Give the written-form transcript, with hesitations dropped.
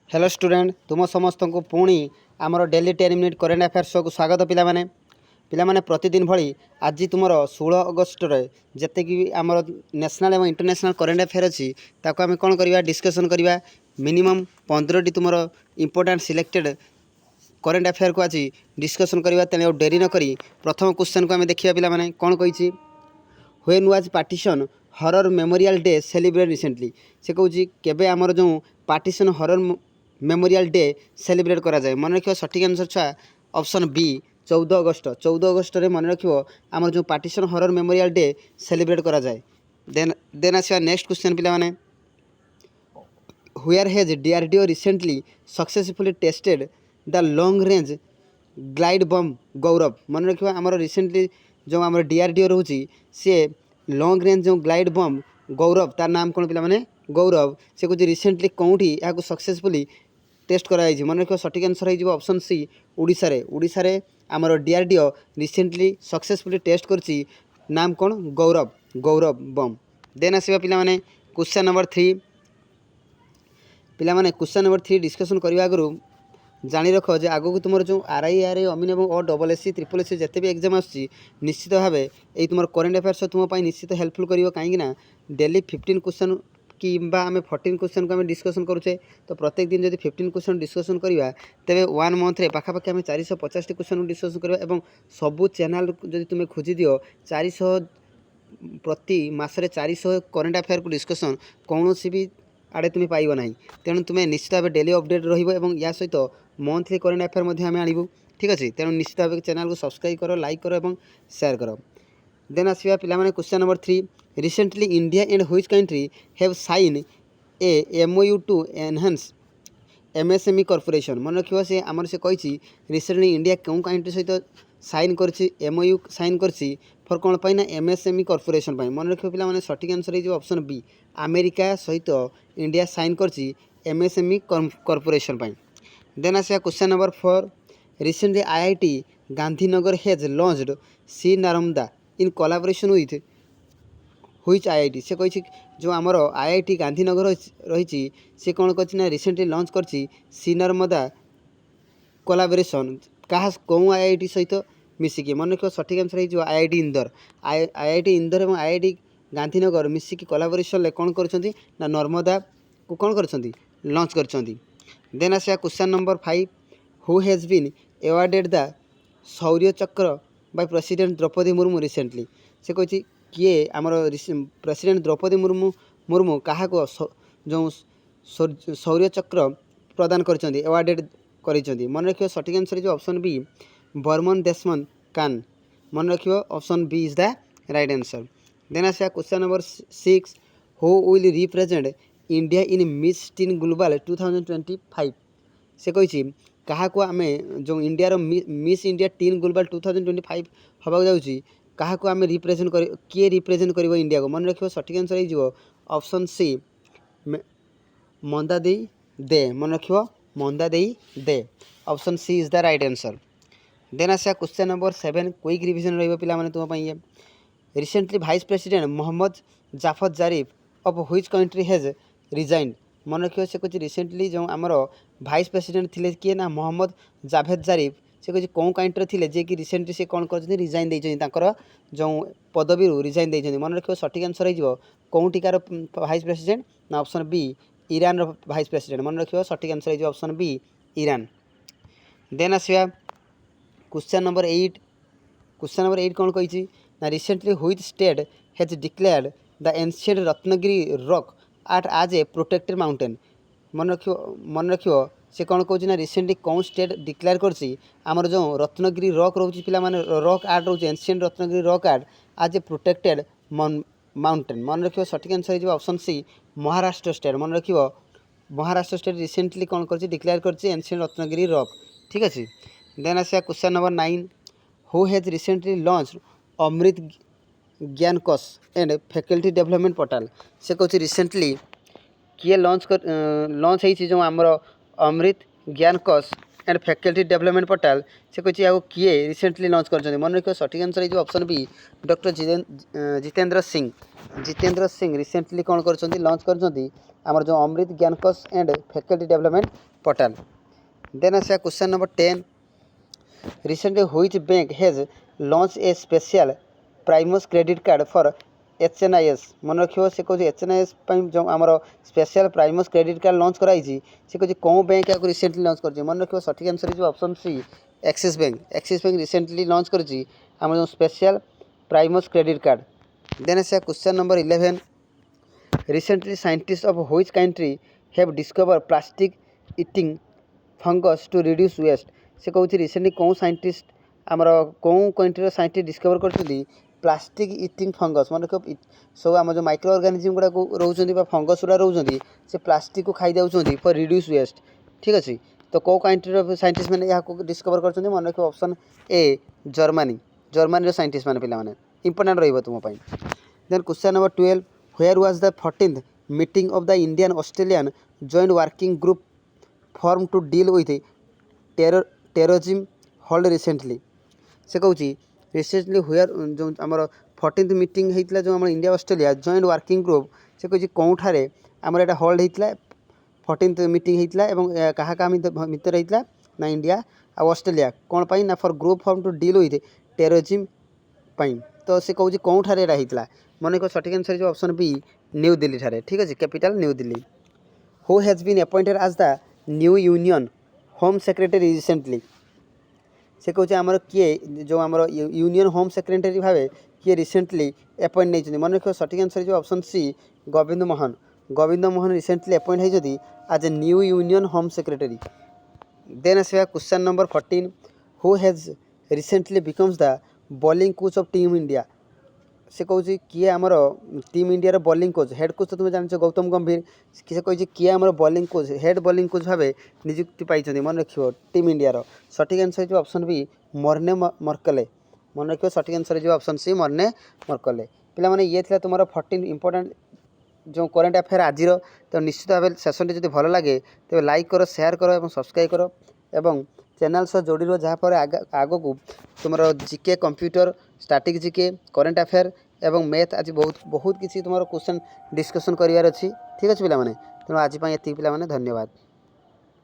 Hello student तुम समस्त को पुणी आमर daily 10 minute current affairs show को स्वागत पिलामाने प्रतिदिन भली आज तुम 16 अगस्ट जिते कि आमर नेशनल और इंटरनेशनल करेन्ट अफेयर अच्छी ताको आम कौन करवा डिस्कसन करवा मिनिमम 15 तुम इंपोर्टाट सिलेक्टेड करेन्ट अफेयर को आज डिस्कसन करवा तेणु डेरी नक प्रथम क्वेश्चन को आम देखा पिलामाने कौन कही when was partition horror memorial day celebrate recently से कौन केबे आमर जो partition horror memorial day celebrate करा जाए मन रख सठिक आंसर छुआ ऑप्शन बी 14 अगस्ट रे मन रख आमर जो partition horror memorial day celebrate करा जाए। देन आसवा नेक्स्ट क्वेश्चन पिला माने where has DRDO recently successfully tested the long range glide bomb Gaurav मन रख आमर रिसेंटली जो आम डीआरडीओ रोचे सी लॉन्ग रेंज जो ग्लाइड बम गौरव तार नाम कौन पिला माने गौरव से कुछ रिसेंटली कौटी यहाँ सक्सेसफुली टेस्ट कराई मन रख सठिक आंसर हो ऑप्शन सी उड़ीसा रे आमर डीआरडीओ रिसेंटली सक्सेसफुली टेस्ट करछि नाम कौन गौरव बम। देन आसवा पिला माने क्वेश्चन नंबर 3 पिला माने क्वेश्चन नंबर 3 डिस्कसन करने आगु जानी रख जे आगो को तुम जो आरआई अमीन और डबल एससी ट्रिपल एससी जिते भी एग्जाम आसुच्ची निश्चित भाव ये तुम करेन्ट अफेयर्स तुम निश्चित हेल्पफुल कर कहीं डेली 15 क्वेश्चन कि आम 14 क्वेश्चन को आम डिस्कसन करुचे तो प्रत्येक दिन जब 15 क्वेश्चन डिस्कसन करवा तेरे 1 मंथ रे पाखापाखि आम 450 क्वेश्चन डिस्कसन करवा एवं सबू चैनल जब तुम खोजी दियो 400 प्रति मसरे 400 करेन्ट अफेयर को डिस्कसन कौन भी आड़े तुम्हें पाइब ना तेणु तुम्हें निश्चित भाव डेली अपडेट रहा सहित मंथली करेन्ट अफेयर आम आणबू ठीक अच्छे तेणु निश्चित भाव चैनल को सब्सक्राइब कर लाइक कर और शेयर कर। देन आसवा पिलामाने question number 3 recently India and which country have sign a MOU to enhance MSME corporation मन रखियो से आमर से कही रिसेंटली इंडिया कौन कंट्री सहित साइन करछि एमओयू साइन करछि फॉर कौन पाई ना एमएसएमई कॉर्पोरेशन पाई मन रखियो पिला माने सठिक आंसर हो ऑप्शन बी अमेरिका सहित इंडिया साइन करछि एमएसएमई कॉर्पोरेशन पाई। देन आसवा question number 4 recently IIT Gandhinagar has launched सी Narmada in collaboration with which IIT से कही जो आमर आईआईटी गांधीनगर रही सी कौन कर रिसेंटली लॉन्च कर सी नर्मदा कोलाबोरेशन क्या कौ आईआईटी सहित मिसिकी मन रख सठिक आंसर हो आईआईटी इंदौर आईआईटी इंदौर और आईआईटी गांधीनगर मिसिकी कोलाबोरेशन कौन कर नर्मदा को कौन कर लॉन्च कर। देन आसा question number 5 who has been awarded the Shaurya Chakra by president Droupadi Murmu recently से कही किए आमर प्रेसिडेंट द्रौपदी मुर्मू क्या जो शौर्य चक्र प्रदान कर एवार्डेड कर मन रखियो सठिक आंसर जो ऑप्शन बी बर्मन देशमन कान मन रखियो option B is the right answer. Then आसा question number 6 who will represent India in Miss Teen Global 2025 से कही क्या आम जो India Miss India Teen Global 2025 हवा जाऊँगी क्या आम रिप्रेजेंट कर किए रिप्रेजेंट कर इंडिया को मन रखियो सठिक आंसर हो ऑप्शन सी मंदा देई दे मन रखियो मंदा देई दे option C is the right answer. Then आसा क्वेश्चन नंबर 7 क्विक रिविजन रही पे तुम ये recently vice president Mohammad Jafar Zarif of which country has resigned मन रखियो से कुछ रिसेंटली जो आमर वाइस प्रेसिडेंट थे किए ना मोहम्मद जाभेद जारिफ से कुछ कौन कंट्री थे जे कि रिसेंटली से कौन कर रिजाइन देकर जो पदवी रिजाइन देते मन रखियो सठिक आंसर हो कौटिकार वाइस प्रेसिडेंट ना option B Iran vice president मन रखियो सठिक आंसर हो ऑप्शन बी ईरान। देन आसवा क्वेश्चन नंबर 8 कौन कही ना recently which state has declared the ancient Ratnagiri rock art as a protected mountain मन रखियो से कौन कहना रिसेंटली कौन स्टेट डिक्लेयर करमर जो रत्नगिरी रॉक रोचे पे रॉक आर्ट रोचे ancient Ratnagiri rock art as a protected mountain मन रखियो सठिक आंसर हो ऑप्शन सी महाराष्ट्र स्टेट मन रखियो महाराष्ट्र स्टेट रिसेंटली कौन कर डिक्लेयर कर एंशिएंट रत्नगिरी रॉक ठीक अच्छे। देन आसा question number 9 who has recently launch Amrit Gyan Kosh and faculty development portal से कह रिसेंटली किए लॉन्च हो जो आमर अमृत Gyan Kosh and faculty development portal से कही आपको किए रिसेंटली लॉन्च कर मन रखिए सठिक आंसर ये option B doctor Jitendra Singh recently कौन कर लॉन्च कर जो Amrit Gyan Kosh and faculty development portal. Then आसा question number 10 recently which bank has launch a special Primus credit card for HNIS मन रखियो से कह HNIS जो आमर special Primus credit card launch कराई से कह कौन बैंक या रिसेंटली लॉन्च कर मन रखियो सठिक आंसर जो option C Axis bank recently launch कर जो special Primus credit card. Then आसा question number 11 recently scientist of which country have discover plastic eating fungus to reduce waste से कहूँ रिसेंटली कौन साइंटिस्ट आमर कौन कंट्री साइंटिस्ट डिस्कवर कर plastic eating fungus मन रख सब आम जो माइक्रो ऑर्गेनिज्म गुड़ा रोचे फंगस गुड़ा रोचे से प्लास्टिक को खाई जाऊँच फॉर रिड्यूस वेस्ट ठीक अच्छे। तो कौ कंट्री साइंटिस्ट मैंने यहाँ डिस्कवर कर मन रख ऑप्शन ए जर्मनी साइंटिस्ट मैंने पे इंपोर्टाट रही तुमपाई। Then question number 12 where was the 14th meeting of the Indian Australian joint working group form to deal with terrorism hold recently से कहूँ रिसेंटली व्हेयर जो आमर 14th मीटिंग होता जो आम India Australia joint working group से कहूँ कौठारे आमर यहाँ होल्ड होता 14th मीटिंग होता क्या क्या भितर होता ना इंडिया आ ऑस्ट्रेलिया कौन पाई ना for group form to deal with terrorism पाई। तो से कहूँ कौठारे होता मन को सठिक आंसर जो ऑप्शन बी न्यू दिल्ली ठारे ठीक अच्छे capital New Delhi. Who has been appointed as the new union home secretary recently से कहूँ आमर किए जो आमर यूनियन होम सेक्रेटरी भाव किए रिसेंटली अपॉइंट नहीं मन रखिए सठिक आंसर जो option C Govind Mohan recently appoint होती as a new union home secretary. Then आसवा question number 14 who has recently becomes the bowling coach of team India से कहूँ किए आमर team India bowling coach head coach तो तुम जान गौतम गंभीर से कही किए आमर bowling coach head bowling coach भाव नियुक्ति पाई मन रखियो टीम इंडिया सठिक आंसर जो ऑप्शन बी मर्ने मर्कले मन रखियो सठिक आंसर जो ऑप्शन सी मर्ने मर्कले। पिला माने ये थिला तुम्हारा 14 इंपोर्टेंट जो करेन्ट अफेयर आज तो निश्चित भाव सेसन जो भल लगे तेज लाइक करो शेयर करो और सब्सक्राइब करो एवं चैनल सह जोड़ी रो जहाँफल आग को तुम GK computer static GK current affair एवं मैथ आज बहुत किसी तुम क्वेश्चन डिस्कसन करार अच्छी ठीक अच्छे पे तेणु आज ये पे धन्यवाद।